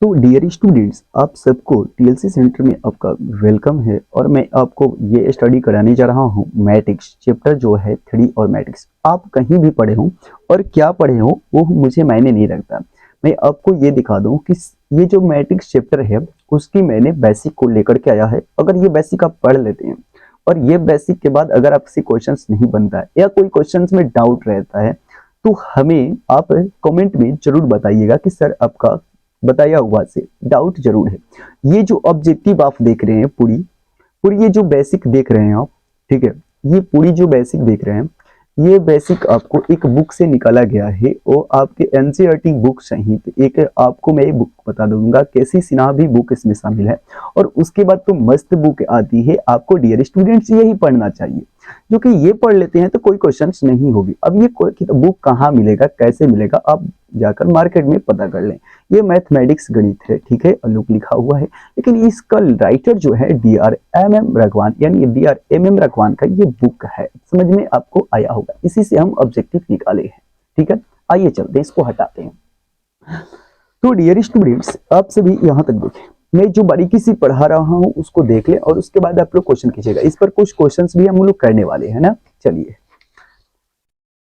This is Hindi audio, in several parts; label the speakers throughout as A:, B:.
A: तो डियर स्टूडेंट्स, आप सबको टीएलसी सेंटर में आपका वेलकम है। और मैं आपको ये स्टडी कराने जा रहा हूँ मैट्रिक्स चैप्टर जो है 3 और मैट्रिक्स। आप कहीं भी पढ़े हो और क्या पढ़े हो वो मुझे मायने नहीं रखता। मैं आपको ये दिखा दूँ कि ये जो मैट्रिक्स चैप्टर है उसकी मैंने बेसिक को लेकर के आया है। अगर ये बेसिक आप पढ़ लेते हैं और ये बेसिक के बाद अगर आपसे क्वेश्चन नहीं बनता है या कोई क्वेश्चन में डाउट रहता है तो हमें आप कमेंट में जरूर बताइएगा कि सर आपका बताया हुआ से डाउट जरूर है। ये जो ऑब्जेक्टिव आप देख रहे हैं पूरी पूरी ये जो बेसिक देख रहे हैं आप, ठीक है, ये पूरी जो बेसिक देख रहे हैं ये बेसिक आपको एक बुक से निकाला गया है। वो आपके एनसीईआरटी बुक सहित एक आपको मैं बुक बता दूंगा, केसी सिन्हा भी बुक इसमें शामिल है। और उसके बाद तो मस्त बुक आती है, आपको डियर स्टूडेंट्स यही पढ़ना चाहिए। जो कि ये पढ़ लेते हैं तो कोई क्वेश्चन नहीं होगी। अब ये बुक कहाँ मिलेगा, कैसे मिलेगा, आप जाकर मार्केट में पता कर लें। ये मैथमेटिक्स गणित है, ठीक है, अलुक लिखा हुआ है, लेकिन इसका राइटर जो है DRMM रघवान, यानी DRMM रघवान का ये बुक है। समझ में आपको आया होगा, इसी से हम ऑब्जेक्टिव निकाले हैं। ठीक है, आइए चलते हैं, इसको हटाते हैं। तो डियर स्टूडेंट्स, आप सभी यहाँ तक देखें, मैं जो बारीकी से पढ़ा रहा हूँ उसको देख लें और उसके बाद आप लोग क्वेश्चन कीजिएगा। इस पर कुछ क्वेश्चंस भी हम लोग करने वाले हैं ना। चलिए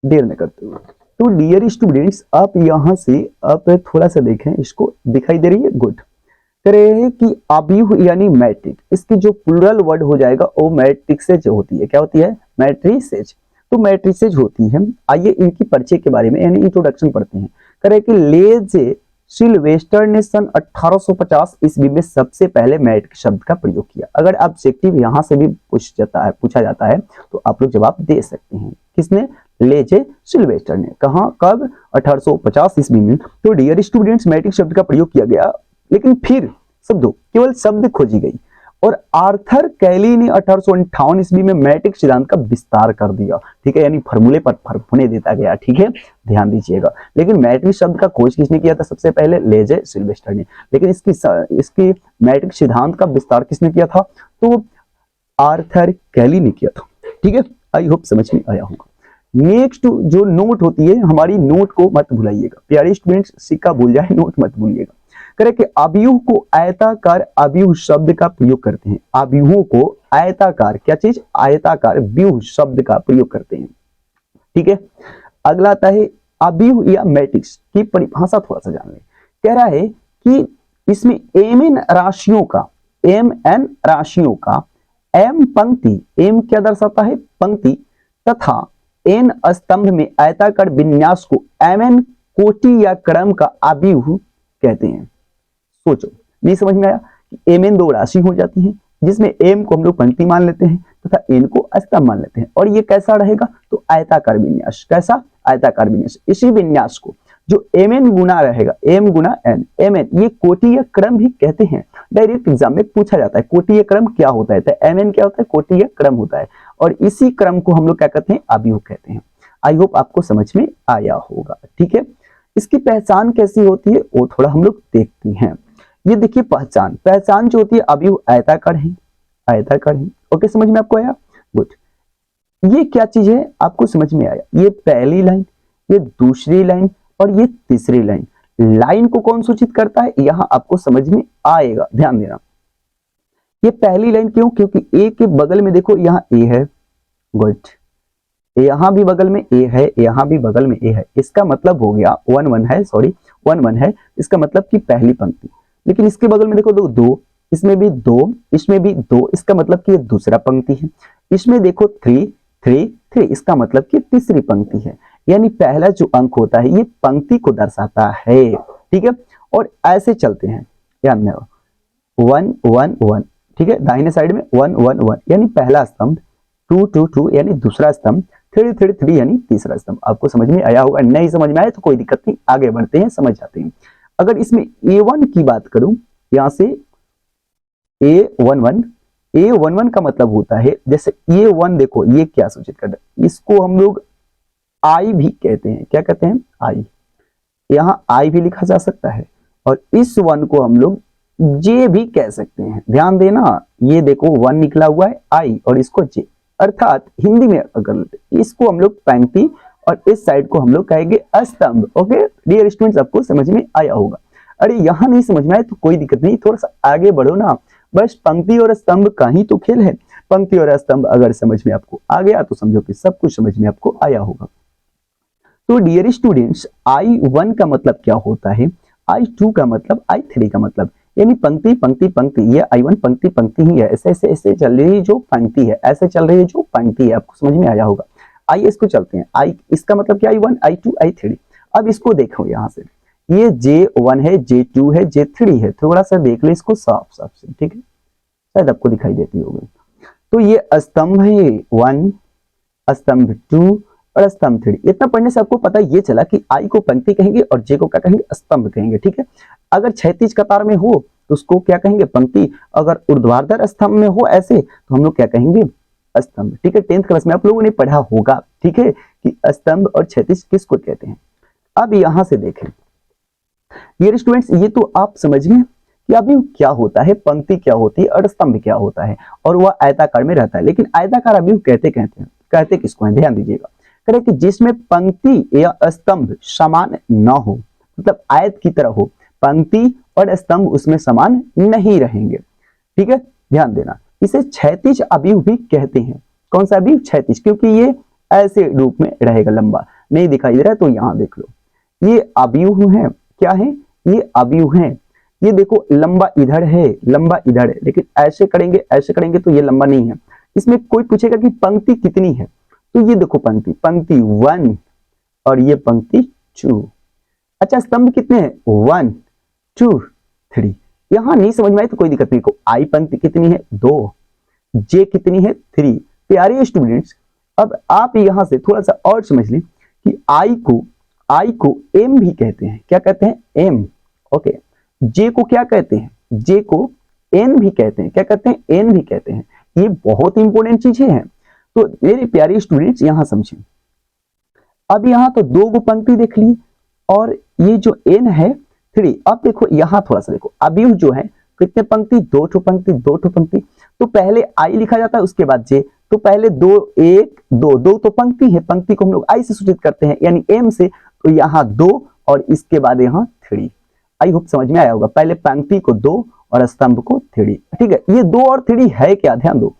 A: देर न करते हुए, तो डियर स्टूडेंट्स आप यहाँ से आप थोड़ा सा देखें, इसको दिखाई दे रही है, गुड। कह रहे हैं कि अव्यूह यानी मैट्रिक, इसकी जो प्लूरल वर्ड हो जाएगा वो मैट्रिक्सेज होती है। क्या होती है? मैट्रिसेज। तो मैट्रिसेज होती है। आइए इनकी परिचय के बारे में यानी इंट्रोडक्शन पढ़ते हैं। कह रहे कि लेजे सिल्वेस्टर ने सन 1850 ईस्वी में सबसे पहले मैट्रिक शब्द का प्रयोग किया। अगर ऑब्जेक्टिव यहाँ से भी पूछा जाता है तो आप लोग जवाब दे सकते हैं। किसने? लेजे सिल्वेस्टर ने। कहा, कब? 1850 ईस्वी में। तो डियर स्टूडेंट्स, मैट्रिक शब्द का प्रयोग किया गया, लेकिन फिर शब्दों केवल शब्द खोजी गई और आर्थर कैली ने 1858 ईस्वी में मैट्रिक सिद्धांत का विस्तार कर दिया। ठीक है, यानी फॉर्मूले पर होने देता गया। ठीक है, ध्यान दीजिएगा। लेकिन मैट्रिक शब्द का खोज किसने किया था? सबसे पहले लेजे सिल्वेस्टर ने। लेकिन इसकी मैट्रिक सिद्धांत का विस्तार किसने किया था? तो आर्थर कैली ने किया था। ठीक है, आई होप समझ में आया होगा। नेक्स्ट जो नोट होती है, हमारी नोट को मत भूलाइएगा प्यारे स्टूडेंट्स, सिक्का भूल जाए नोट मत भूलिएगा। करे कि अव्यूह को आयताकार अव्यूह शब्द का प्रयोग करते हैं। अव्यूहों को आयताकार, क्या चीज? आयताकार व्यूह शब्द का प्रयोग करते हैं। ठीक है, अगला आता है अव्यूह या मैट्रिक्स की परिभाषा थोड़ा सा जान लें। कह रहा है कि इसमें mn राशियों का, mn राशियों का m पंक्ति, m क्या दर्शाता है? पंक्ति, तथा n स्तंभ में आयताकार विन्यास को mn कोटि या क्रम का अव्यूह कहते हैं। सोचो, नहीं समझ में आया कि mn दो राशि हो जाती है जिसमें m को हम लोग पंक्ति मान लेते हैं तथा n को स्तंभ मान लेते हैं। और ये कैसा रहेगा? तो आयताकार विन्यास। कैसा? आयताकार विन्यास। इसी विन्यास को जो mn गुना रहेगा, m गुना n, mn ये कोटि या क्रम भी कहते हैं। डायरेक्ट एग्जाम में पूछा जाता है कोटि या क्रम क्या होता है, तो mn क्या होता है? कोटि या क्रम होता है। और इसी क्रम को हम लोग क्या कहते हैं? अव्यूह कहते हैं। आई होप आपको समझ में आया होगा। ठीक है, इसकी पहचान कैसी होती है वो थोड़ा हम लोग देखते हैं। ये देखिए पहचान जो होती है, अव्यूह आयताकार है, आयताकार है। ओके, समझ में आपको आया? गुड। ये क्या चीज है आपको समझ में आया? ये पहली लाइन, ये दूसरी लाइन और ये तीसरी लाइन। लाइन को कौन सूचित करता है यहां आपको समझ में आएगा, ध्यान देना। ये पहली लाइन क्यों? क्योंकि ए के बगल में देखो यहाँ ए है, गुड, यहां भी बगल में ए है, यहां भी बगल में ए है। इसका मतलब हो गया 1 1 है, सॉरी 1 1 है, इसका मतलब कि पहली पंक्ति। लेकिन इसके बगल में देखो दो, इसमें भी दो, इसमें भी दो, इसका मतलब कि ये दूसरा पंक्ति है। इसमें देखो 3 3 3, इसका मतलब कि तीसरी पंक्ति है। यानी पहला जो अंक होता है ये पंक्ति को दर्शाता है। ठीक है, और ऐसे चलते हैं, ध्यान में 1 1 1। ठीक है, दाहिने साइड में 1 1 1 यानी पहला स्तंभ, 2 2 2 यानी दूसरा स्तंभ, 3 3 3 यानी तीसरा स्तंभ। आपको समझ में आया होगा। नहीं समझ में आया तो कोई दिक्कत नहीं, आगे बढ़ते हैं, समझ जाते हैं। अगर इसमें A1 की बात करूं, यहां से A11, A11 का मतलब होता है, जैसे A1 देखो ये क्या सूचित कर रहा है? इसको हम लोग I भी कहते हैं। क्या कहते हैं? I। यहाँ I भी लिखा जा सकता है और इस 1 को हम लोग J भी कह सकते हैं। ध्यान देना, ये देखो 1 निकला हुआ है I और इसको J, अर्थात हिंदी में अगर इसको हम लोग पंक्ति और इस साइड को हम लोग कहेंगे स्तंभ। ओके डियर स्टूडेंट्स, आपको समझ में आया होगा। अरे यहाँ नहीं समझ में आए तो कोई दिक्कत नहीं, थोड़ा सा आगे बढ़ो ना, बस पंक्ति और स्तंभ का ही तो खेल है। पंक्ति और स्तंभ अगर समझ में आपको आ गया तो समझो कि सब कुछ समझ में आपको आया होगा। तो डियर स्टूडेंट्स, I1 का मतलब क्या होता है, I2 का मतलब, I3 का मतलब, यानी पंक्ति पंक्ति पंक्ति, ये I1 पंक्ति पंक्ति ही है, ऐसे ऐसे ऐसे चल रही है जो पंक्ति है, ऐसे चल रही है जो पंक्ति है, आपको समझ में आया होगा। आइए इसको चलते हैं, I इसका मतलब क्या, I1 I2 I3। अब इसको देखो यहाँ से, ये J1 है, J2 है, J3 है, थोड़ा सा देख लो इसको साफ साफ से, ठीक है, शायद आपको दिखाई देती होगी। तो ये स्तंभ है 1, स्तंभ 2 और स्तंभ 3। इतना पढ़ने से आपको पता ये चला कि आई को पंक्ति कहेंगे और जे को क्या कहेंगे, स्तंभ कहेंगे, ठीक है। अगर क्षैतिज कतार में हो तो उसको क्या कहेंगे, पंक्ति। अगर ऊर्ध्वाधर स्तंभ में हो ऐसे तो हम लोग क्या कहेंगे, स्तंभ, ठीक है। 10th क्लास में आप लोगों ने पढ़ा होगा, ठीक है, कि स्तंभ और क्षैतिज किसको कहते हैं। अब यहां से देखें डियर स्टूडेंट्स, ये तो आप समझ गए कि अभी क्या होता है, पंक्ति क्या होती है और स्तंभ क्या होता है, और वह आयताकार में रहता है। लेकिन आयताकार अभी कहते किसको है, ध्यान दीजिएगा। कह कि जिसमें पंक्ति या स्तंभ समान न हो, मतलब आयत की तरह हो, पंक्ति और स्तंभ उसमें समान नहीं रहेंगे, ठीक है, ध्यान देना। इसे क्षैतिज अवयव भी कहते हैं। कौन सा अवयव, क्षैतिज, क्योंकि ये ऐसे रूप में रहेगा, लंबा नहीं दिखाई दे रहा है तो यहां देख लो, ये अवयव है, क्या है, ये अवयव है। ये देखो लंबा इधर है, लंबा इधर है, लेकिन ऐसे करेंगे तो ये लंबा नहीं है। इसमें कोई पूछेगा कि पंक्ति कितनी है, तो ये देखो पंक्ति 1 और ये पंक्ति 2। अच्छा, स्तंभ कितने हैं, 1 2 3। यहां नहीं समझ में आए तो कोई दिक्कत नहीं, को आई पंक्ति कितनी है, 2, जे कितनी है, 3। प्यारे स्टूडेंट्स, अब आप यहां से थोड़ा सा और समझ लें कि आई को एम भी कहते हैं। क्या कहते हैं, एम, ओके। जे को क्या कहते हैं, जे को एन भी कहते हैं। क्या कहते हैं, एन भी कहते हैं। ये बहुत इंपॉर्टेंट चीजें हैं, तो मेरे प्यारे स्टूडेंट्स यहां समझें। अब यहां तो 2 गो पंक्ति देख ली, और ये जो एन है 3। अब देखो यहां थोड़ा सा देखो, अवयव जो है कितने पंक्ति, 2 ठो पंक्ति। तो पहले आई लिखा जाता है, उसके बाद जे। तो पहले 2 1 2 तो पंक्ति है, पंक्ति को हम लोग आई से सूचित करते हैं, यानी एम से। तो यहाँ 2 और इसके बाद यहाँ 3। आई होप समझ में आया होगा। पहले पंक्ति को 2 और स्तंभ को 3, ठीक है। ये 2 और 3 है क्या, ध्यान दो,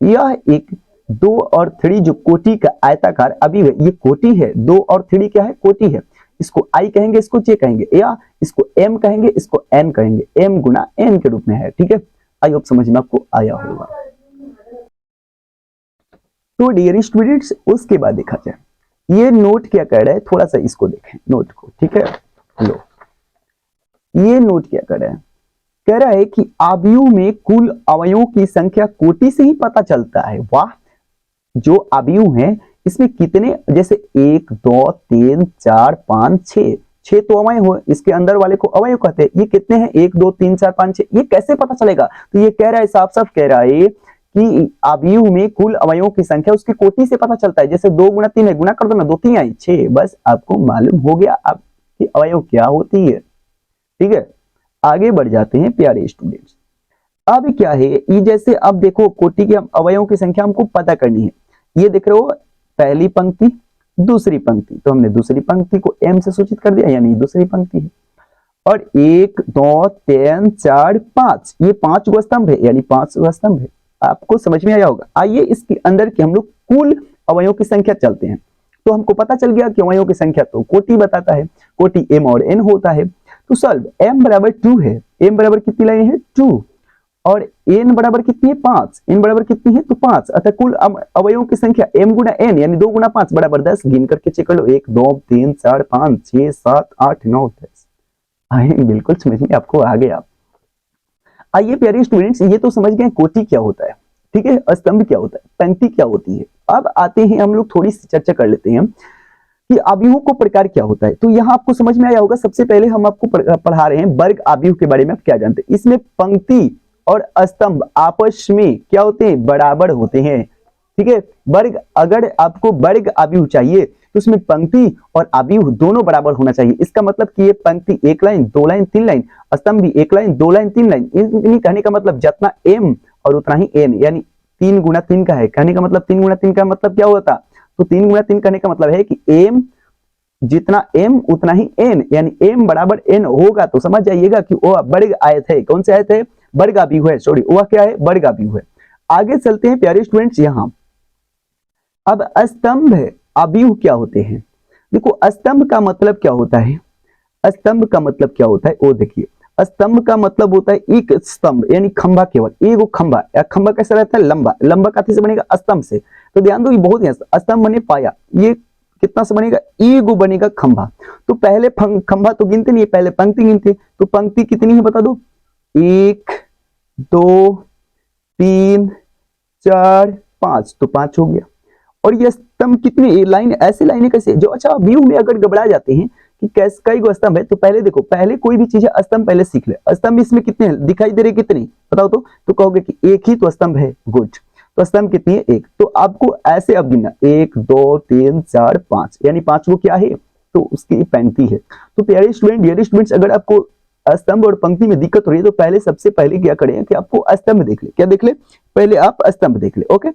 A: यह एक 2 और 3 जो कोटि का आयताकार अवयव है, ये कोटि है। 2 और 3 क्या है, कोटि है। इसको आई कहेंगे, इसको जे कहेंगे, या इसको एम कहेंगे, इसको एन कहेंगे। एम गुना एन के रूप में है, ठीक है। आई होप समझ में आपको आया होगा। तो डियर स्टूडेंट्स, उसके बाद देखा जाए ये नोट क्या कह रहा है, थोड़ा सा इसको देखें नोट को, ठीक है। लो, ये नोट क्या कर रहा है, कह रहा है कि अवयव में कुल अवयवों की संख्या कोटि से ही पता चलता है। वाह, जो अवयव है इसमें कितने, जैसे 1 2 3 4 5 6 तो अवयव हो, इसके अंदर वाले को अवयव कहते हैं। ये कितने हैं, 1 2 3 4 5 6, ये कैसे पता चलेगा। तो ये कह रहा है, साफ साफ कह रहा है कि अवयव में कुल अवयवों की संख्या उसकी कोटि से पता चलता है। जैसे 2 गुना 3 है, गुना कर दो ना, 2 3 आई 6, बस आपको मालूम हो गया आपकी अवयव क्या होती है, ठीक है। आगे बढ़ जाते हैं प्यारे स्टूडेंट्स। अब क्या है, ये जैसे अब देखो कोटि के अवयवों की संख्या हमको पता करनी है। ये देख रहे हो, पहली पंक्ति, दूसरी पंक्ति, तो हमने दूसरी पंक्ति को एम से सूचित कर दिया, यानी दूसरी पंक्ति है। और 1 2 3 4 5, ये 5 गो स्तंभ है, यानी 5 गो स्तंभ है। आपको समझ में आया होगा। आइए इसके अंदर के हम लोग कुल अवयवों की संख्या चलते हैं। तो हमको पता चल गया कि अवयवों की संख्या तो कोटि बताता है, कोटि एम और एन होता है। तो सॉल्व, m बराबर 2 है, m बराबर कितनी लाइन है, 2, और n बराबर कितनी है, 5, n बराबर कितनी है, तो 5। अतः कुल अवयवों की संख्या m गुना n यानी 2 गुना 5 बराबर 10। गिन करके चेक कर लो, 1 2 3 4 5 6 7 8 9 10। आए, बिल्कुल समझ में आपको आ गया। आइए प्यारे स्टूडेंट्स, ये तो समझ गए कोटि क्या होता है, ठीक है, स्तंभ क्या होता है, पंक्ति क्या होती है। अब आते हैं हम लोग थोड़ी सी चर्चा कर लेते हैं कि अवयवों को प्रकार क्या होता है। तो यहाँ आपको समझ में आया होगा। सबसे पहले हम आपको पढ़ा रहे हैं वर्ग अवयव के बारे में। आप क्या जानते हैं, इसमें पंक्ति और स्तंभ आपस में क्या होते हैं, बराबर होते हैं, ठीक है। वर्ग, अगर आपको वर्ग अवयव चाहिए तो उसमें पंक्ति और अवयव दोनों बराबर होना चाहिए। इसका मतलब कि ये पंक्ति 1 लाइन 2 लाइन 3 लाइन, स्तंभ भी 1 लाइन 2 लाइन 3 लाइन। इन कहने का मतलब जितना m और उतना ही n, यानी 3 गुना 3 का है। कहने का मतलब 3 गुना 3 का मतलब क्या होता, तो 3 गुना 3 कहने का मतलब है कि m जितना m उतना ही n, यानी m बराबर n होगा तो समझ जाइएगा कि वो वर्ग आयत है। कौन से आयत है? वर्ग अभिव्यय है, सॉरी वह क्या है? वर्ग अभिव्यय है। आगे चलते हैं प्यारे स्टूडेंट्स, यहाँ अब स्तंभ अभिव्यय क्या होते हैं? देखो स्तंभ का मतलब क्या होता है? स्तंभ का मतलब क्या होता है वो देखिए। स्तंभ का मतलब होता है एक स्तंभ यानी खंभा, केवल एक खंभा। या खंभा कैसा रहता है? लंबा। लंबा काफी से बनेगा? स्तंभ से। तो ध्यान दो, ये बहुत ही स्तंभ बने पाया, ये कितना से बनेगा? ईगो बनेगा खंभा। तो पहले खंभा तो गिनते नहीं है, पहले पंक्ति गिनते। तो पंक्ति कितनी है बता दो? 1 2 3 4 5, तो 5 हो गया। और ये स्तंभ कितनी लाइन, ऐसी लाइनें कैसे जो, अच्छा व्यू में अगर घबरा जाते हैं कि कैसे कई गो स्तंभ है, तो पहले देखो, पहले कोई भी चीज है स्तंभ पहले सीख ले। स्तंभ इसमें कितने दिखाई दे रहे? कितनी बताओ तो कहोगे कि एक ही तो स्तंभ है। गुड। तो स्तंभ कितनी है? एक। तो आपको ऐसे अब गिनना 1 2 3 4 5, यानी 5 को क्या है? तो उसकी पंक्ति है। तो प्यारे स्टूडेंट, डियर स्टूडेंट्स, अगर आपको स्तंभ और पंक्ति में दिक्कत हो रही है तो पहले सबसे पहले क्या करें कि आपको स्तंभ देख ले। क्या देख ले? पहले आप स्तंभ देख ले। ओके।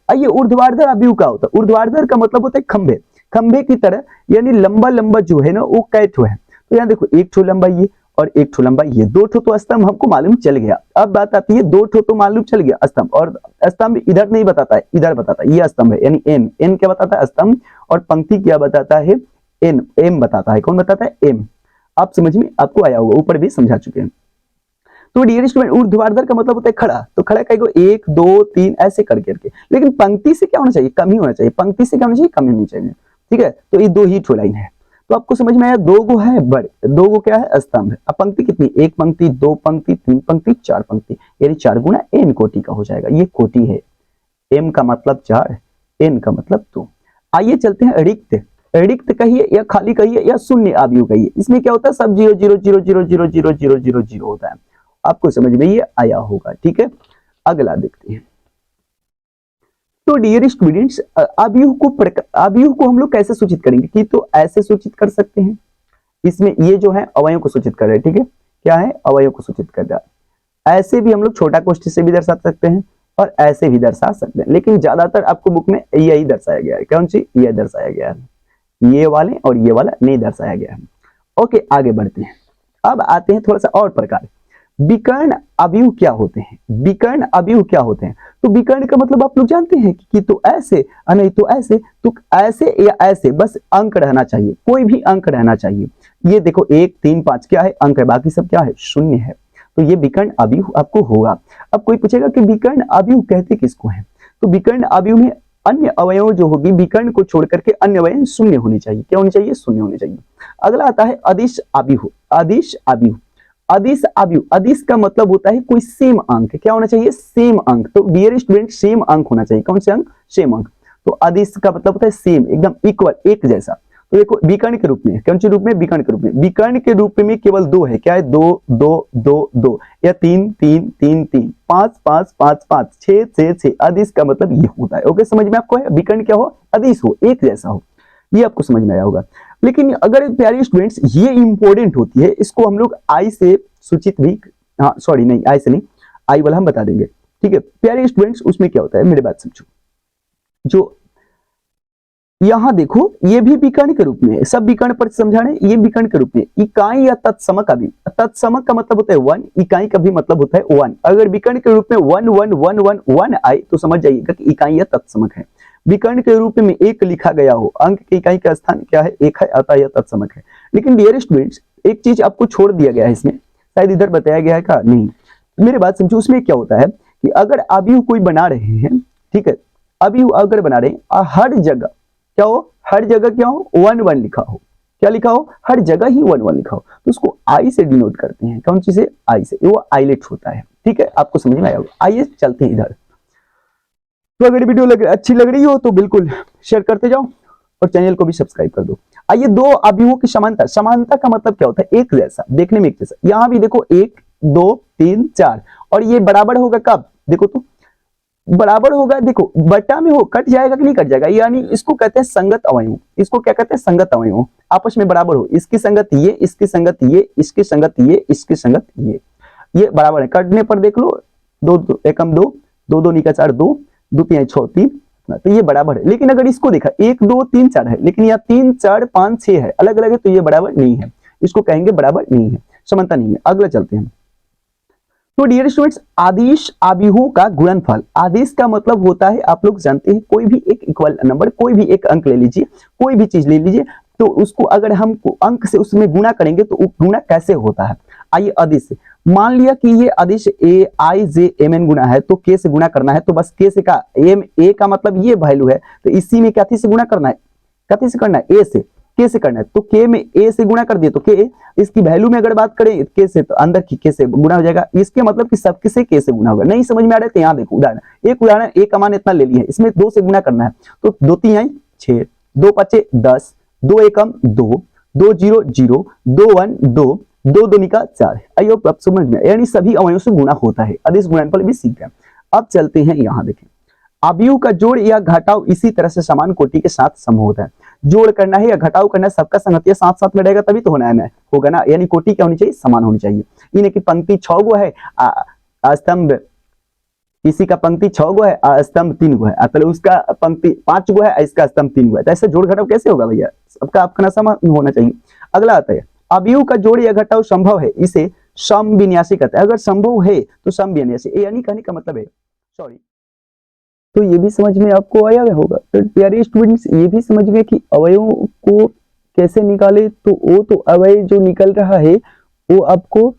A: आइए, ऊर्ध्वाधर अभिव्यय क्या होता है? ऊर्ध्वाधर का मतलब होता है खंभे, खंभे की तरह, यानी लंबा लंबा जो है ना वो कै ठो है। तो यहाँ देखो, एक ठो लंबा ये और एक ठो लंबा ये, दो ठो तो स्तंभ हमको मालूम चल गया। अब बात आती है, दो ठो तो मालूम चल गया स्तंभ, और स्तंभ इधर नहीं बताता है, इधर बताता है। ये स्तंभ है यानी एन, एन क्या बताता है? स्तंभ। और पंक्ति क्या बताता है? एन, एम बताता है। कौन बताता है? एम। आप समझ में आपको आया होगा, ऊपर भी समझा चुके हैं। तो डियर स्टूडेंट, ऊर्ध्वाधर का मतलब होता है खड़ा। तो खड़ा कई को 1 2 3 ऐसे कर करके। लेकिन पंक्ति से क्या होना चाहिए? कम ही होना चाहिए। पंक्ति से क्या होना चाहिए? कम होनी चाहिए। ठीक है। तो ये दो ही ठो लाइन है। तो आपको समझ में आया, दो गो है बड़, दो गो क्या है? स्तंभ है। अब पंक्ति कितनी? एक पंक्ति, दो पंक्ति, तीन पंक्ति, चार पंक्ति, यानी 4 गुना एन कोटि का हो जाएगा। ये कोटि है। एम का मतलब 4, एन का मतलब 2। आइए चलते हैं रिक्त। रिक्त कहिए या खाली कहिए या शून्य अवयव कहिए, इसमें क्या होता है? सब 0 0 0 0 0 0 0 0 0 होता है। आपको समझ में ये आया होगा। ठीक है, अगला देखते हैं। तो डियर स्टूडेंट्स, अवयव को हम लोग कैसे सूचित करेंगे? कि तो ऐसे सूचित कर सकते हैं। इसमें ये जो है अवयव को सूचित कर रहे हैं। ठीक है, क्या है? अवयव को सूचित कर रहा है। ऐसे भी हम लोग छोटा कोष्ठी से भी दर्शा सकते हैं और ऐसे भी दर्शा सकते हैं, लेकिन ज्यादातर आपको बुक में यही दर्शाया गया है। कौन सी? ये दर्शाया गया है। ये वाले और ये वाला नहीं दर्शाया गया है। ओके, आगे बढ़ते हैं। अब आते हैं थोड़ा सा और प्रकार। विकर्ण अवयव क्या होते हैं? विकर्ण अवयव क्या होते हैं? तो विकर्ण का मतलब आप लोग जानते हैं कि तो ऐसे, नहीं तो ऐसे, तो ऐसे या ऐसे, बस अंक रहना चाहिए, कोई भी अंक रहना चाहिए। ये देखो 1 3 5 क्या है? अंक है, बाकी सब क्या है? शून्य है। तो ये विकर्ण अवयव आपको होगा। अब कोई पूछेगा कि विकर्ण अवयव कहते किसको है? तो विकर्ण अवयव में अन्य अवयव जो होगी, विकर्ण को छोड़ करके अन्य अवयव शून्य होनी चाहिए। क्या होनी चाहिए? शून्य होनी चाहिए। अगला आता है अदिश अवयव। अदिश अवयव, अदिश अवयव, अदिश का मतलब होता है कोई सेम अंक। क्या होना चाहिए? सेम अंक। तो डियर स्टूडेंट, सेम अंक होना चाहिए। कौन से अंक? सेम अंक। तो अदिश का मतलब होता है सेम, एकदम इक्वल, एक जैसा। तो देखो विकर्ण के रूप में, कौन से रूप में? विकर्ण के रूप में। विकर्ण के रूप में केवल दो है। क्या है? 2 2 2 2, या 3 3 3 3, 5 5 5 5, 6 6 6। अदिश का मतलब ये होता है। ओके, समझ में आपको है? विकर्ण क्या हो? अदिश हो, एक जैसा हो। ये आपको समझ में आया होगा। लेकिन अगर प्यारे स्टूडेंट्स, ये इंपॉर्टेंट होती है, इसको हम लोग आई से सूचित भी, हाँ सॉरी नहीं, आई से नहीं, आई वाला हम बता देंगे। ठीक है प्यारे स्टूडेंट्स, उसमें क्या होता है, मेरी बात समझो। जो यहां देखो, ये भी विकर्ण के रूप में है, सब विकर्ण पर समझा रहे, ये विकर्ण के रूप में। इकाई या तत्समक अभी, तत्समक का मतलब होता है 1, इकाई का भी मतलब होता है 1। अगर विकर्ण के रूप में 1 1 1 1 1 आए तो समझ जाइएगा कि इकाई या तत्समक है। विकर्ण के रूप में 1 लिखा गया हो, अंक की इकाई का स्थान क्या है? 1 है, अतः यह तत्समक है। लेकिन डियर स्टूडेंट्स, एक चीज आपको छोड़ दिया गया है इसमें, शायद इधर बताया गया है का नहीं, मेरी बात समझो। उसमें क्या होता है कि अगर अवयव कोई बना रहे हैं, ठीक है, अवयव अगर बना रहे हैं, हर जगह क्या हो? हर जगह क्या हो? 1 1 लिखा हो। क्या लिखा हो? हर जगह ही 1 1 लिखा हो, तो उसको आई से डिनोट करते हैं। कौन सी से? आई से। वो आईलेट होता है। ठीक है, आपको समझ में आया होगा। आइए चलते हैं इधर। तो अगर वीडियो अच्छी लग रही हो तो बिल्कुल शेयर करते जाओ और चैनल को भी सब्सक्राइब कर दो। आइए, दो अवयवों की समानता। समानता का मतलब क्या होता है? एक जैसा, देखने में एक जैसा। यहां भी देखो 1 2 3 4, और ये बराबर होगा कब? देखो तो बराबर होगा, देखो बटा में हो, कट जाएगा कि नहीं कट जाएगा, यानी इसको कहते हैं संगत अवयव। इसको क्या कहते हैं? संगत अवयव। आपस में बराबर हो, इसकी संगत ये, इसकी संगत ये, इसकी संगत ये, इसकी संगत ये बराबर है। कटने पर देख लो, 2 एकम 2, 2 2 निका 4, 2 2 3 6 3 इतना, तो ये बराबर है। लेकिन अगर इसको देखा 1 2 3 4 है, लेकिन यहाँ 3 4 5 6 है, अलग अलग है, तो ये बराबर नहीं है, इसको कहेंगे बराबर नहीं है, समानता नहीं है। अगला चलते हैं। तो डियर स्टूडेंट्स, आदिश आव्यूहों का गुणनफल, आदिश का मतलब होता है, आप लोग जानते हैं, कोई भी एक इक्वल नंबर, कोई भी एक अंक ले लीजिए, कोई भी चीज ले लीजिए, तो उसको अगर हम अंक से उसमें गुणा करेंगे तो गुणा कैसे होता है। आइए अदिश से, मान लिया कि ये अदिश ए आई जे एम एन गुना है, तो के से गुणा करना है, तो बस के से का एम ए का मतलब ये वैल्यू है, तो इसी में क्या से गुणा करना है, कथी से करना है, ए से, के से करना है, तो के में ए से गुणा कर दिए, तो के इसकी वैल्यू में अगर बात करें के से, तो अंदर की के से गुणा हो जाएगा, इसके मतलब कि सब से के से गुणा होगा। नहीं समझ में आ रहा है तो यहाँ देखो उदाहरण, एक उदाहरण, ए का मान इतना ले लिया है, इसमें 2 से गुणा करना है, तो 2 3 आई 6, 2 5 10, 2 एकम 2, 2 0 0, 2 1 2, 2 2 निका 4। आइए अब समझ में, यानी सभी अवयवों से गुणा होता है, अदिश गुणनफल भी सीख गए। अब चलते हैं यहाँ देखें, अवयव का जोड़ या घटाव इसी तरह से समान कोटि के साथ संभव होता है। जोड़ करना है या घटाव करना है, सबका संगतिया साथ साथ में रहेगा तभी तो होगा ना, यानी कोटि क्या होनी चाहिए, समान होनी चाहिए। इन्हें की पंक्ति 6 गो है, स्तंभ, इसी का पंक्ति 6 गो है, स्तंभ 3 गो है, पहले उसका पंक्ति 5 गो है, इसका स्तंभ 3 गो है, तो ऐसे जोड़ घटाव कैसे होगा भैया, सबका आपका समान होना चाहिए। अगला आता है, अवयव का जोड़ या घटाव संभव है, इसे समविन्यासी कहते हैं। अगर संभव है तो समविन्यासी, यानी कहने का मतलब है, सॉरी, तो ये भी समझ में आपको आया होगा। तो प्यारे स्टूडेंट्स, ये भी समझ में कि अवयवों को कैसे निकाले, तो वो तो अवयव जो निकल रहा है वो आपको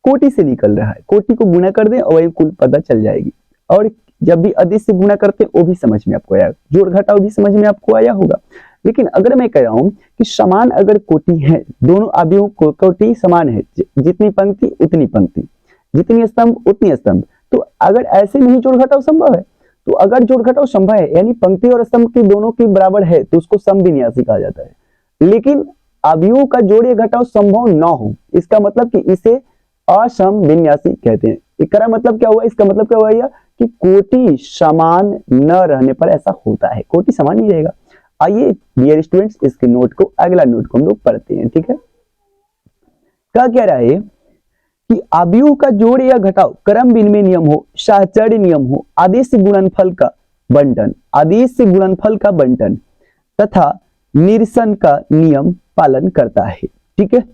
A: कोटि से निकल रहा है, कोटि को गुणा कर दें, अवयव कुल पता चल जाएगी। और जब भी अदिश से गुणा करते हैं वो भी समझ में आपको आया, जोड़ घटाव भी समझ में आपको आया होगा। लेकिन अगर मैं कह रहा हूं कि समान अगर कोटि है, दोनों अवयवों को कोटि समान है, जितनी पंक्ति उतनी पंक्ति, जितनी स्तंभ उतनी स्तंभ, तो अगर ऐसे में ही जोड़ घटाव संभव है, तो अगर जोड़ घटाव संभव है यानी पंक्ति और स्तंभ की दोनों की बराबर है, तो उसको समविन्यासी कहा जाता है। लेकिन अवयवों का जोड़ या घटाव संभव न हो, इसका मतलब कि इसे असमविन्यासी कहते हैं। इसका मतलब क्या हुआ, इसका मतलब क्या हुआ यह कि कोटि समान न रहने पर ऐसा होता है, कोटि समान नहीं रहेगा। आइए डियर स्टूडेंट्स, इसके नोट को, अगला नोट को हम लोग पढ़ते हैं, ठीक है। क्या कह रहा है कि अवयव का जोड़ या घटाव क्रम विनिमय नियम हो, साहचर्य नियम हो, आदिश गुणनफल का बंटन, आदिश गुणनफल का बंटन तथा निरसन का नियम पालन करता है, ठीक है।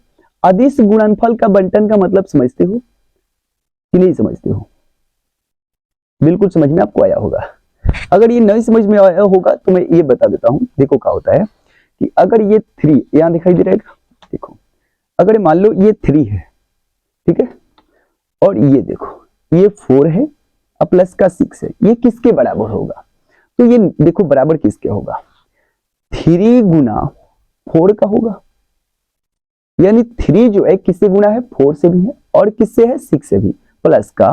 A: आदिश गुणनफल का बंटन का मतलब समझते हो कि नहीं समझते हो, बिल्कुल समझ में आपको आया होगा। अगर ये नहीं समझ में आया होगा तो मैं ये बता देता हूं। देखो क्या होता है कि अगर ये 3 यहां दिखाई दे रहा है, देखो अगर मान लो ये 3 है, ठीक है, और ये देखो ये 4 है और प्लस का 6 है, ये किसके बराबर होगा, तो ये देखो बराबर किसके होगा, 3 गुना 4 का होगा। यानी 3 जो है किससे गुना है, 4 से भी है, और किससे है, 6 से भी, प्लस का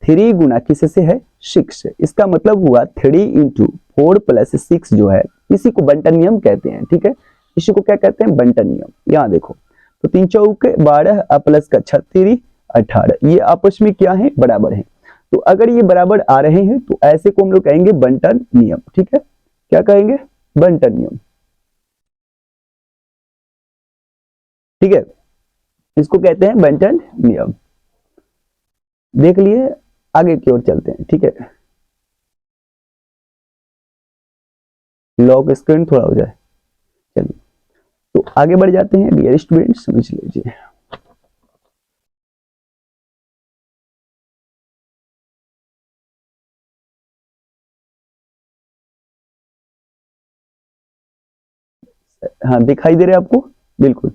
A: 3 गुना किससे है, 6 से। इसका मतलब हुआ 3 इंटू 4 प्लस 6 जो है, इसी को बंटन नियम कहते हैं, ठीक है। इसी को क्या कहते हैं, बंटन नियम। यहाँ देखो, तो 3 चौके 12 प्लस का 36 18, ये आपस में क्या है, बराबर है। तो अगर ये बराबर आ रहे हैं तो ऐसे को हम लोग कहेंगे बंटन नियम, ठीक है। क्या कहेंगे, बंटन नियम, ठीक है, इसको कहते हैं बंटन नियम। देख लिए, आगे की ओर चलते हैं, ठीक है। लॉक स्क्रीन थोड़ा हो जाए, चलिए तो आगे बढ़ जाते हैं डियर स्टूडेंट, समझ लीजिए। हाँ दिखाई दे रहा है आपको, बिल्कुल।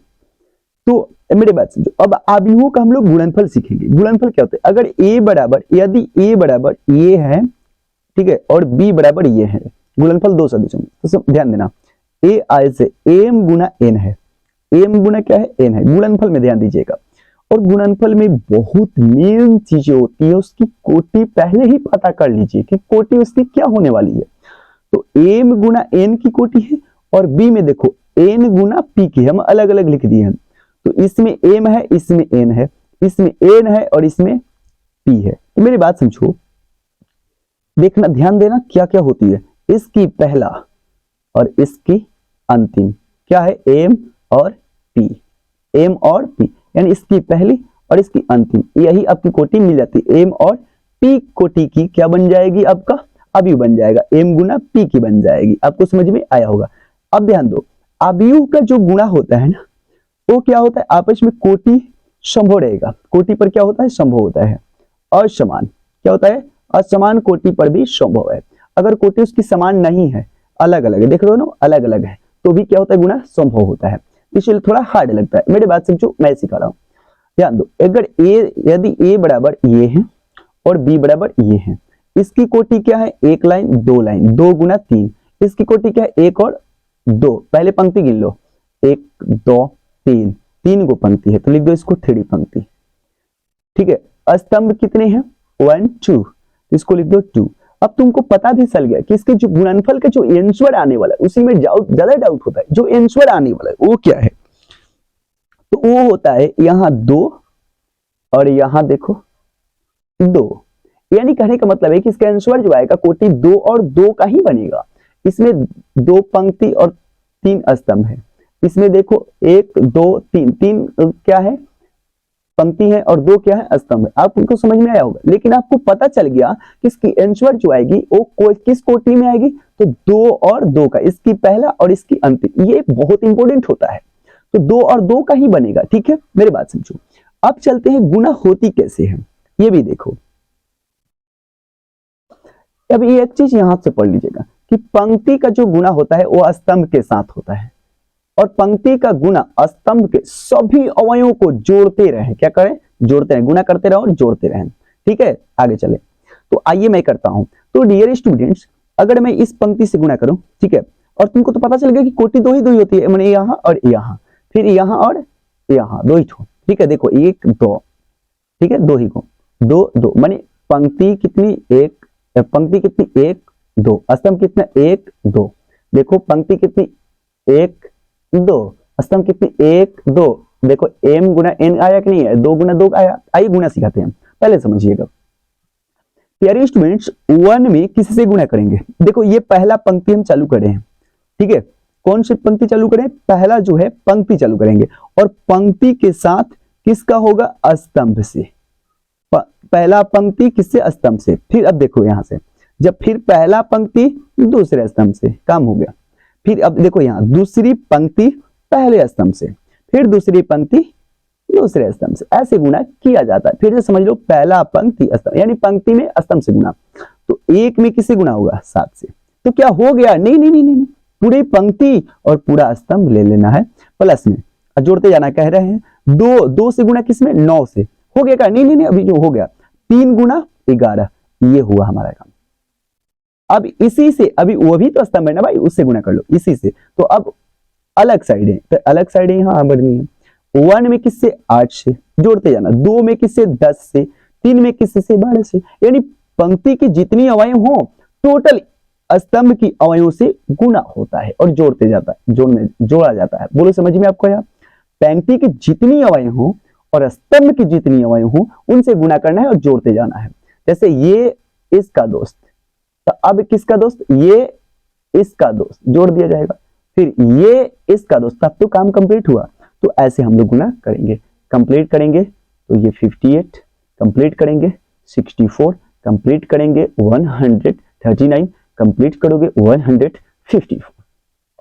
A: तो मेरे बात समझो, अब अवयवों का हम लोग गुणनफल सीखेंगे। गुणनफल क्या होता है, अगर a बराबर, यदि a बराबर ये है, ठीक है, और b बराबर ये है, गुणनफल 2 सदिशों में, तो सब ध्यान देना, a आय से m गुना n है, m गुना क्या है, n है, गुणनफल में ध्यान दीजिएगा। और गुणनफल में बहुत मेन चीजें होती है, उसकी कोटि पहले ही पता कर लीजिए कि कोटि उसकी क्या होने वाली है। तो m गुना n की कोटि है, और b में देखो n गुना p की, हम अलग अलग लिख दिए हैं। तो इसमें m है, इसमें n है, इसमें n है और इसमें p है। तो मेरी बात समझो, देखना, ध्यान देना क्या क्या होती है, इसकी पहला और इसकी अंतिम क्या है, m और p, m और p, यानी इसकी पहली और इसकी अंतिम, यही आपकी कोटि मिल जाती है। m और p कोटि की क्या बन जाएगी, आपका अवयव बन जाएगा, m गुना p की बन जाएगी। आपको समझ में आया होगा। अब ध्यान दो, अवयव का जो गुणा होता है ना, वो क्या होता है, आपस में कोटि संभव रहेगा। कोटि पर क्या होता है, संभव होता है। असमान क्या होता है, असमान कोटि पर भी संभव है। अगर कोटि उसकी समान नहीं है, अलग अलग है, देख रहे हो ना, अलग अलग है, तो भी क्या होता है, गुणा संभव होता है। इसलिए थोड़ा हार्ड लगता है, मेरे बात समझो, मैं सिखा रहा हूँ। ध्यान दो, अगर ए, यदि ए बराबर ये है और बी बराबर ये है, इसकी कोटि क्या है, एक लाइन, दो लाइन, 2 गुना 3। इसकी कोटि क्या है, 1 और 2। पहले पंक्ति गिन लो, 1 2 3, 3 गो पंक्ति है, तो लिख दो इसको 3 पंक्ति। ठीक है, स्तंभ कितने हैं, 1 2, इसको लिख दो 2। अब तुमको पता भी चल गया कि इसके जो गुणनफल का जो आंसर आने वाला है, उसी में ज्यादा डाउट होता है। जो आंसर आने वाला है वो क्या है, तो वो होता है यहाँ 2 और यहाँ देखो 2। यानी कहने का मतलब है कि इसका आंसर जो आएगा कोटि 2 और 2 का ही बनेगा। इसमें 2 पंक्ति और 3 स्तंभ है। इसमें देखो 1 2 3, 3 क्या है, पंक्ति है, और 2 क्या है, स्तंभ है। आपको समझ में आया होगा। लेकिन आपको पता चल गया कि इसकी आंसर जो आएगी वो किस कोटि में आएगी, तो 2 और 2 का, इसकी पहला और इसकी अंतिम। ये बहुत इंपॉर्टेंट होता है, तो 2 और 2 का ही बनेगा। ठीक है, मेरी बात समझो। अब चलते हैं गुणा होती कैसे है, ये भी देखो। अब ये एक चीज यहां से पढ़ लीजिएगा कि पंक्ति का जो गुणा होता है वो स्तंभ के साथ होता है, और पंक्ति का गुणा स्तंभ के सभी अवयवों को जोड़ते रहें। क्या करें, जोड़ते रहें, गुणा करते रहो और जोड़ते रहें। ठीक है, आगे चले। तो आइए मैं करता हूं। तो डियर स्टूडेंट्स, अगर मैं इस पंक्ति से गुणा करूं, ठीक है, और तुमको तो पता चल गया कि कोटि दो ही होती है, मैंने यहाँ और यहाँ, फिर यहाँ और यहाँ, 2 ही ठो। ठीक है, देखो 1 2, ठीक है, 2 ही को, 2 2, माने पंक्ति कितनी, 1, पंक्ति कितनी, 1 2, स्तंभ कितना, 1 2। देखो पंक्ति कितनी, 1 2, स्तंभ कितनी, 1 2। देखो m गुना n आया कि नहीं है, 2 गुना 2 आया। आइए गुणा सिखाते हैं, पहले समझिएगा। प्यारे स्टूडेंट्स, 1 में किसी से गुणा करेंगे। देखो ये पहला पंक्ति हम चालू करें हैं, ठीक है, कौन सी पंक्ति चालू करें, पहला जो है पंक्ति चालू करेंगे, और पंक्ति के साथ किसका होगा, स्तंभ से। पहला पंक्ति किससे, स्तंभ से। फिर अब देखो यहां से, जब फिर पहला पंक्ति दूसरे स्तंभ से, काम हो गया। फिर अब देखो यहाँ दूसरी पंक्ति पहले स्तंभ से, फिर दूसरी पंक्ति दूसरे स्तंभ से, ऐसे गुणा किया जाता है। फिर से समझ लो, पहला पंक्ति स्तंभ, यानी पंक्ति में स्तंभ से गुणा। तो 1 में किससे गुणा होगा, 7 से। तो क्या हो गया, नहीं नहीं नहीं नहीं, पूरी पंक्ति और पूरा स्तंभ ले लेना है प्लस में, जोड़ते जाना कह रहे हैं। 2 से गुणा किसमें, 9 से। हो गया क्या, नहीं नहीं नहीं, अभी जो हो गया 3 गुना 11, ये हुआ हमारा काम। अब इसी से, अभी वो भी तो स्तंभ है ना भाई, उससे गुणा कर लो इसी से। तो अब अलग साइड है, तो अलग साइड यहाँ बढ़नी है। 1 में किससे, 8 से, जोड़ते जाना। 2 में किससे, 10 से। 3 में किससे, 12 से। यानी पंक्ति की जितनी अवयव हो, टोटल स्तंभ की अवयवों से गुणा होता है और जोड़ते जाता है, जोड़ा जाता है। बोलो समझ में आपको आया। पंक्ति की जितनी अवयव हो और स्तंभ की जितनी अवयव हो, उनसे गुणा करना है और जोड़ते जाना है। जैसे ये इसका दोस्त, तो अब किसका दोस्त, ये इसका दोस्त, जोड़ दिया जाएगा। फिर ये इसका दोस्त, तब तो काम कंप्लीट हुआ। तो ऐसे हम लोग गुणा करेंगे, कंप्लीट करेंगे। तो ये 58, कंप्लीट करेंगे 64, कंप्लीट करेंगे 139, कंप्लीट करोगे 154।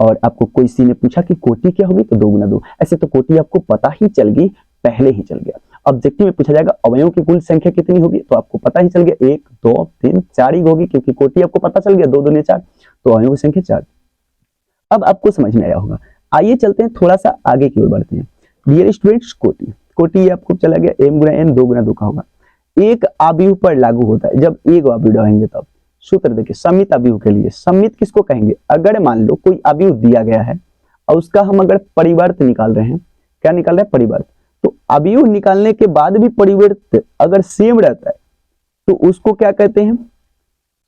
A: और आपको कोई सी ने पूछा कि कोटि क्या होगी, तो 2 गुना 2। ऐसे तो कोटि आपको पता ही चल गई, पहले ही चल गया। ऑब्जेक्टिव में पूछा जाएगा अवयवों की कुल संख्या कितनी होगी, तो आपको पता ही चल गया 1 2 3 4 ही होगी, क्योंकि कोटि आपको पता चल गया, 2 दूनी 4, तो अवयवों की संख्या 4। अब आपको समझ में आया होगा। आइए चलते हैं थोड़ा सा आगे की ओर बढ़ते हैं। डियर स्टूडेंट्स, कोटि आपको चला गया, m गुना n 2 गुना 2 का होगा। एक अवयव पर लागू होता है, जब एक अवयव डालेंगे तब। सूत्र देखिए, समित अवयव के लिए। समित किसको कहेंगे, अगर मान लो कोई अवयव दिया गया है और उसका हम अगर परिवर्त निकाल रहे हैं, क्या निकाल रहे हैं, परिवर्त, तो अवयव निकालने के बाद भी परिवर्त अगर सेम रहता है तो उसको क्या कहते हैं,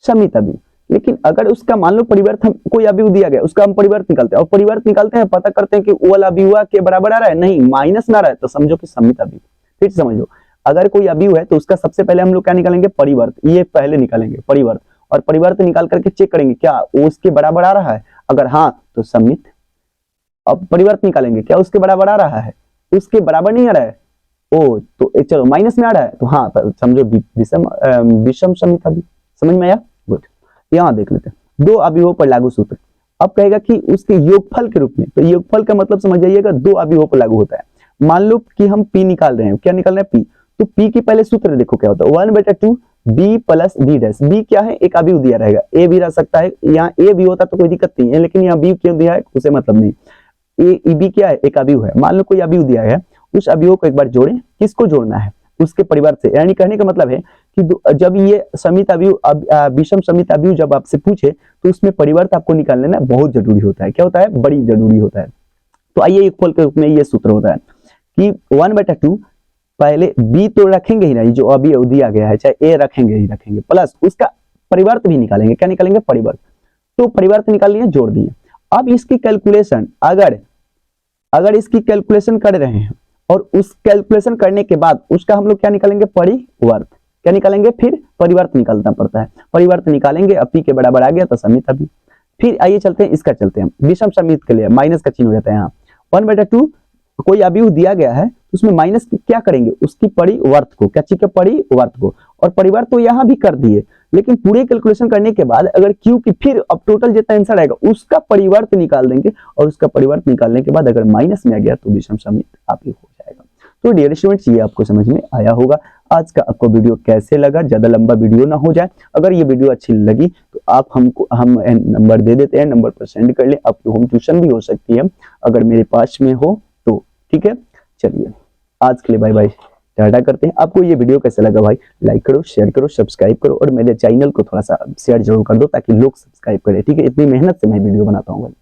A: समित अवयव। लेकिन अगर उसका मान लो परिवर्त, हम कोई अवयव दिया गया, उसका हम परिवर्त निकालते हैं, और परिवर्त निकालते हैं, पता करते हैं कि वो वाला अवयव के बराबर आ रहा है, नहीं माइनस ना रहा है, तो समझो कि समित अवयव। फिर समझ लो, अगर कोई अवयव है तो उसका सबसे पहले हम लोग क्या निकालेंगे, परिवर्त। ये पहले निकालेंगे परिवर्त, और परिवर्त निकाल करके चेक करेंगे क्या वो उसके बराबर आ रहा है, अगर हाँ तो समित। अब परिवर्त निकालेंगे, क्या उसके बराबर आ रहा है, उसके बराबर नहीं आ रहा है, ओ तो चलो माइनस में आ रहा है, तो हाँ तो समझो विषम समित अवयव। समझ में आया, गुड। यहाँ देख लेते हैं, दो अवयवों पर लागू सूत्र। अब कहेगा कि उसके योगफल के रूप में, तो योगफल का मतलब समझ जाइएगा दो अवयवों पर लागू होता है। मान लो कि हम p निकाल रहे हैं, क्या निकाल रहे हैं p, तो p की पहले सूत्र देखो क्या होता है, 1/2 b plus b dash. b क्या है, एक अवयव दिया रहेगा, a भी रह सकता है, यहाँ a भी होता तो कोई दिक्कत नहीं है, लेकिन यहाँ b क्यों दिया है उसे मतलब नहीं, a b क्या है, एक अवयव है। मान लो कोई अवयव दिया है, उस अवयव को एक बार जोड़े, किसको जोड़ना है, उसके परिवार से। यानी कहने का मतलब है कि जब ये समित अवयव विषम समित अवयव जब आपसे पूछे तो उसमें परिवर्त आपको निकाल लेना बहुत जरूरी होता है। क्या होता है, बड़ी जरूरी होता है। तो आइए योगफल के रूप में ये सूत्र होता है कि 1/2 पहले b तो रखेंगे ही नहीं, जो अभी दिया गया है, चाहे a रखेंगे ही रखेंगे, प्लस उसका परिवर्त भी निकालेंगे। क्या निकालेंगे, परिवर्त। तो परिवर्त निकाल लिए, जोड़ दिए। अब इसकी कैलकुलेशन अगर इसकी कैलकुलेशन कर रहे हैं और उस कैलकुलेशन करने के बाद उसका हम लोग क्या निकालेंगे, परिवर्त। क्या निकालेंगे, फिर परिवर्त निकालना पड़ता है। परिवर्त निकालेंगे, अब p के बराबर आ गया तो समित अभी। फिर आइए चलते हैं, इसका चलते हैं विषम समित के लिए, माइनस का चिन्ह हो जाता है यहाँ। 1/2 कोई अवयव दिया गया है, उसमें माइनस क्या करेंगे, उसकी परिवर्त को, क्या चीज के परिवर्त को, और परिवर्त तो यहाँ भी कर दिए, लेकिन पूरे कैलकुलेशन करने के बाद अगर क्यू की फिर अब टोटल जितना आंसर आएगा उसका परिवर्त निकाल देंगे, और उसका परिवर्त निकालने के बाद अगर माइनस में आ गया तो विषम समित आप ही हो जाएगा। तो डियर स्टूडेंट्स, ये आपको समझ में आया होगा। आज का आपको वीडियो कैसे लगा, ज्यादा लंबा वीडियो ना हो जाए, अगर ये वीडियो अच्छी लगी तो आप हम नंबर दे देते हैं, नंबर पर सेंड कर ले। आपकी होम ट्यूशन भी हो सकती है अगर मेरे पास में हो तो, ठीक है। चलिए आज के लिए बाय बाय, टाटा करते हैं। आपको ये वीडियो कैसा लगा भाई, लाइक करो, शेयर करो, सब्सक्राइब करो, और मेरे चैनल को थोड़ा सा शेयर जरूर कर दो ताकि लोग सब्सक्राइब करें, ठीक है। इतनी मेहनत से मैं वीडियो बनाता हूँ भाई।